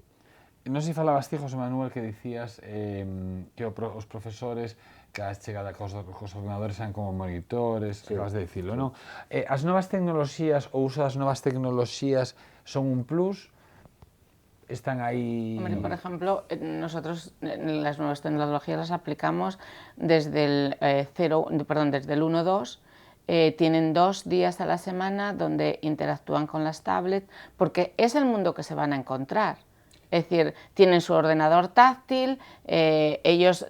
Non sei falabas ti, José Manuel, que dicías que os profesores que a chegada cos ordenadores eran como monitores, sí. Acabas de dicilo, non? As novas tecnoloxías, o uso das novas tecnoloxías son un plus? Están ahí... Hombre, por ejemplo, nosotros las nuevas tecnologías las aplicamos desde el 1-2, tienen 2 días a la semana donde interactúan con las tablets, porque es el mundo que se van a encontrar. Es decir, tienen su ordenador táctil, ellos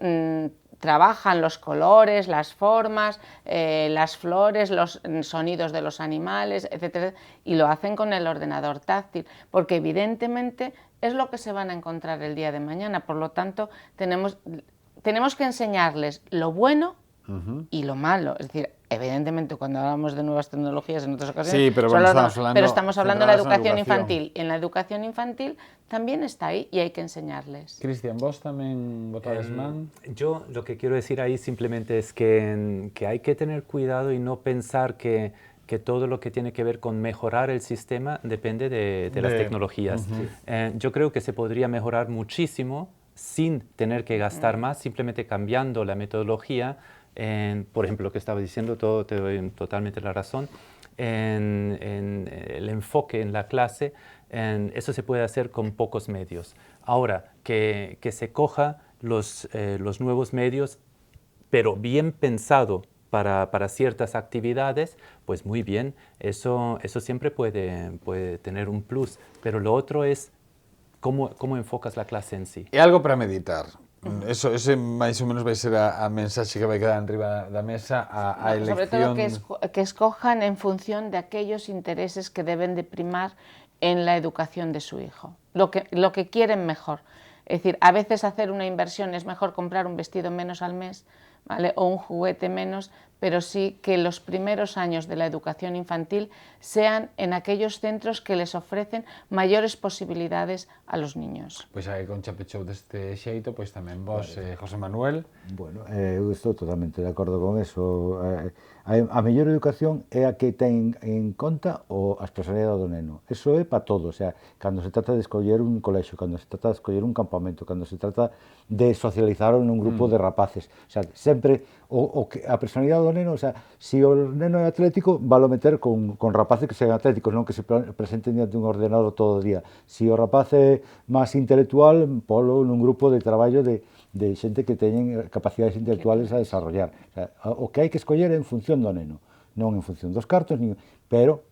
trabajan los colores, las formas, las flores, los sonidos de los animales, etcétera, y lo hacen con el ordenador táctil, porque evidentemente es lo que se van a encontrar el día de mañana. Por lo tanto, tenemos que enseñarles lo bueno y lo malo. Es decir, evidentemente, cuando hablamos de nuevas tecnologías en otras ocasiones, sí, pero estamos hablando de la educación infantil. En la educación infantil también está ahí y hay que enseñarles. Cristian, ¿vos también votades man? Yo lo que quiero decir ahí simplemente es que hay que tener cuidado y no pensar que todo lo que tiene que ver con mejorar el sistema depende de las tecnologías. Yo creo que se podría mejorar muchísimo sin tener que gastar más, simplemente cambiando la metodología. Por ejemplo, lo que estaba diciendo, te doy totalmente la razón. en el enfoque en la clase, eso se puede hacer con pocos medios. Ahora, que se coja los nuevos medios, pero bien pensado para ciertas actividades, pues muy bien, eso siempre puede tener un plus. Pero lo otro es cómo enfocas la clase en sí. E algo para meditar. Ese máis ou menos vai ser a mensaxe que vai quedar enriba da mesa, a elección... Sobre todo que escojan en función de aquellos intereses que deben de primar en la educación de su hijo, lo que quieren mejor. Es decir, a veces hacer una inversión es mejor comprar un vestido menos al mes, ¿vale? O un juguete menos, pero sí que los primeros años de la educación infantil sean en aquellos centros que les ofrecen mayores posibilidades a los niños. Pois a Concha pechou deste xeito, pois tamén vos, José Manuel. Bueno, eu estou totalmente de acordo con eso. A mellor educación é a que ten en conta as personalidades do neno. Eso é para todo, o sea, cando se trata de escoller un colexio, cando se trata de escoller un campamento, cando se trata de socializar nun grupo de rapaces. O sea, sempre a personalidade do neno, o sea, se o neno é atlético, valo meter con rapaces que sean atléticos, non que se presenten diante dun ordenador todo o día. Se o rapaz é máis intelectual, polo nun grupo de traballo de xente que teñen capacidades intelectuales a desarrollar. O sea, o que hai que escoller é en función do neno, non en función dos cartos, pero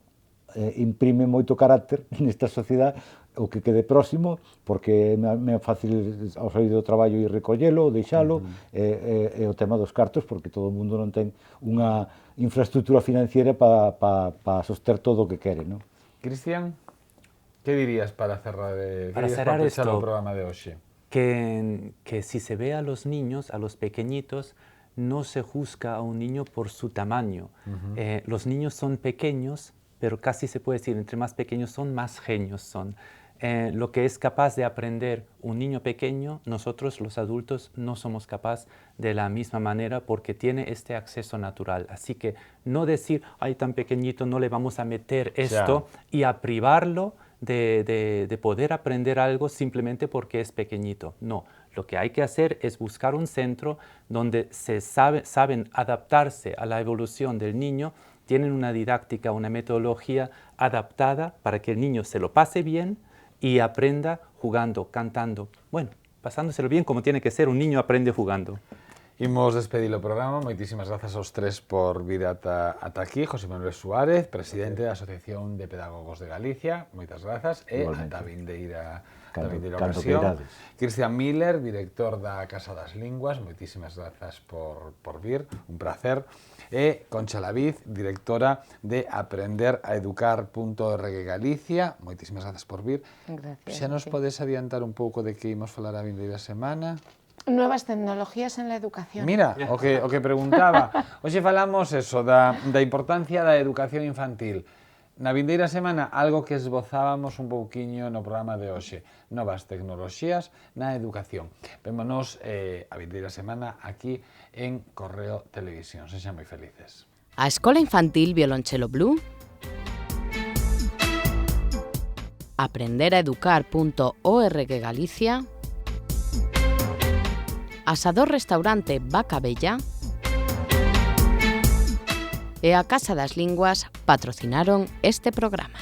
imprime moito carácter nesta sociedade o que quede próximo, porque é fácil ao sair do traballo ir recollelo ou deixalo, e o tema dos cartos, porque todo o mundo non ten unha infraestructura financiera para soster todo o que quere, non? Cristian, que dirías para cerrar o programa de hoxe? Que si se ve a los niños, a los pequeñitos, no se juzga a un niño por su tamaño. Los niños son pequeños, pero casi se puede decir, entre más pequeños son, más genios son. Lo que es capaz de aprender un niño pequeño, nosotros los adultos no somos capaces de la misma manera porque tiene este acceso natural. Así que no decir, ay, tan pequeñito, no le vamos a meter esto y a privarlo de poder aprender algo simplemente porque es pequeñito. No, lo que hay que hacer es buscar un centro donde saben adaptarse a la evolución del niño, tienen una didáctica, una metodología adaptada para que el niño se lo pase bien y aprenda jugando, cantando. Bueno, pasándoselo bien como tiene que ser, un niño aprende jugando. Imos despedir o programa. Moitísimas grazas aos tres por vir ata aquí. José Manuel Suárez, presidente da Asociación de Pedagogos de Galicia, moitas grazas, e ata vindeira ocasión. Cristian Miller, director da Casa das Linguas, moitísimas grazas por vir, un placer. E Concha Laviz, directora de aprendereducar.org Galicia, moitísimas grazas por vir. Gracias. Xa nos podes adiantar un pouco de que imos falar a vindeira semana? Nuevas tecnologías en la educación. Mira, o que preguntaba. Hoxe falamos eso, da importancia da educación infantil. Na vindeira semana, algo que esbozábamos un pouquiño no programa de hoxe, novas tecnoloxías na educación. Vémonos a vindeira semana aquí en Correo Televisión. Sexan moi felices. A Escola Infantil Violonchelo Blue, aprendereducar.org Galicia, Asador Restaurante Vaca Bella e a Casa das Linguas patrocinaron este programa.